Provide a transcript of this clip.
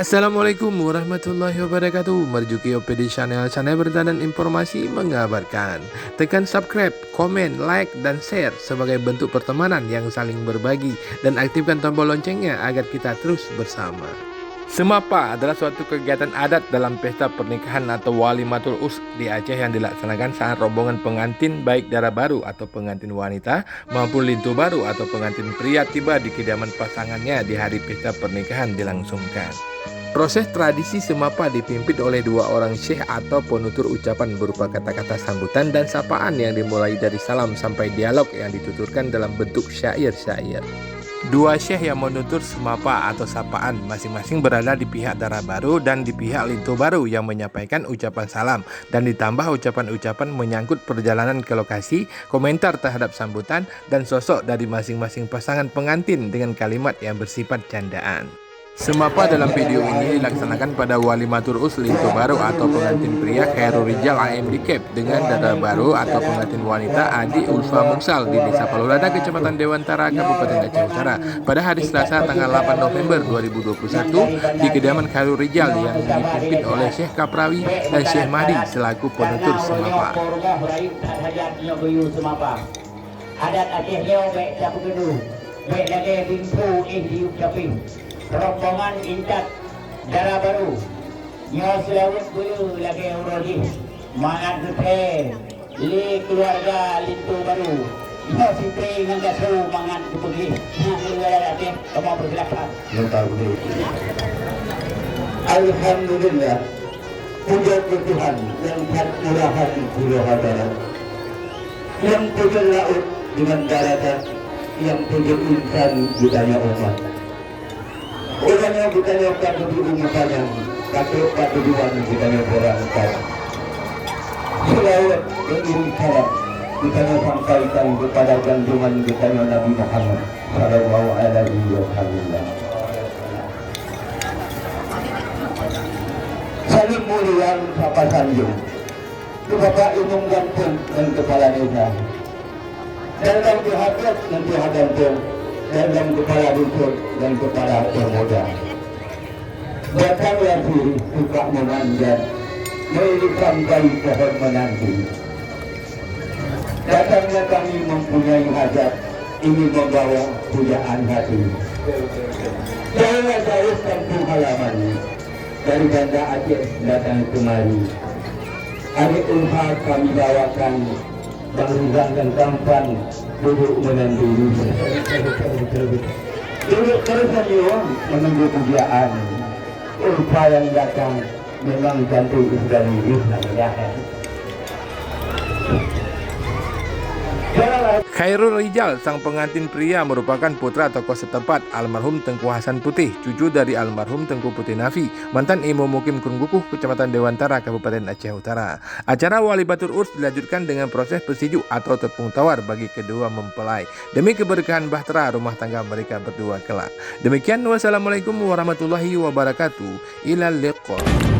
Assalamualaikum warahmatullahi wabarakatuh. Marjuki OPD Channel berita dan informasi mengabarkan. Tekan subscribe, komen, like, dan share sebagai bentuk pertemanan yang saling berbagi. Dan aktifkan tombol loncengnya agar kita terus bersama. Semapa adalah suatu kegiatan adat dalam pesta pernikahan atau walimatul urs di Aceh yang dilaksanakan saat rombongan pengantin baik dara baru atau pengantin wanita maupun lintu baru atau pengantin pria tiba di kediaman pasangannya di hari pesta pernikahan dilangsungkan. Proses tradisi semapa dipimpin oleh dua orang syekh atau penutur ucapan berupa kata-kata sambutan dan sapaan yang dimulai dari salam sampai dialog yang dituturkan dalam bentuk syair-syair. Dua syekh yang menutur semapa atau sapaan masing-masing berada di pihak dara baru dan di pihak lintu baru yang menyampaikan ucapan salam dan ditambah ucapan-ucapan menyangkut perjalanan ke lokasi, komentar terhadap sambutan, dan sosok dari masing-masing pasangan pengantin dengan kalimat yang bersifat candaan. Semapa dalam video ini dilaksanakan pada walimatul urs lintu baru atau pengantin pria Khairul Rijal AMD Cap dengan dara baru atau pengantin wanita Adi Ulfa Mungsal di Desa Palulada, Kecamatan Dewantara, Kabupaten Aceh Utara pada hari Selasa tanggal 8 November 2021 di kediaman Khairul Rijal yang dipimpin oleh Syekh Kaprawi dan Syekh Mahdi selaku penutur semapa. Adat Aceh leo baik siapa kedua baik lagi bimpu diuk caping rombongan incat dara baru nyawa selawut dulu lagi urodi mangat gede li keluarga lintu baru nyawa sipri dengan gasu mangat dipulih nah keluarga Aceh kamu bersilakan. Alhamdulillah, puja Tuhan yang murahan pulau hadarat, yang puja laut dengan daratan, yang puja insan budaya umat. Orangnya budaya umat lebih umatnya, kakek kedudukan budaya berangkat. Selawat dan ikhlas kita sampaikan kepada junjungan kita Nabi Muhammad Sallallahu Alaihi Wasallam. Saling mulia Bapak Sanjung, itu Bapak Imam Gantung dan Kepala Desa. Dalam dihadat dan dihadantung, dalam Kepala Dusun dan Kepala Pemuda. Datang lagi suka memanjat, melibatkan pohon menanti. Datangnya kami mempunyai hajat, ingin membawa pujaan hati. Jauh-jauh kampung halaman dari Banda Aceh datang kemari. Hari Ulfa kami bawakan Bang Rizal dan Tampan duduk menanti. Duduk tersenyum menunggu pujaan. Ulfa yang datang memang cantik sekali namanya. Khairul Rijal, sang pengantin pria, merupakan putra tokoh setempat almarhum Tengku Hasan Putih, cucu dari almarhum Tengku Putih Nafi, mantan Imam Mukim Kurungkukuh, Kecamatan Dewantara, Kabupaten Aceh Utara. Acara walimatul urs dilanjutkan dengan proses pesiju atau tepung tawar bagi kedua mempelai demi keberkahan bahtera rumah tangga mereka berdua kelak. Demikian, wassalamualaikum warahmatullahi wabarakatuh. Ilal liqa.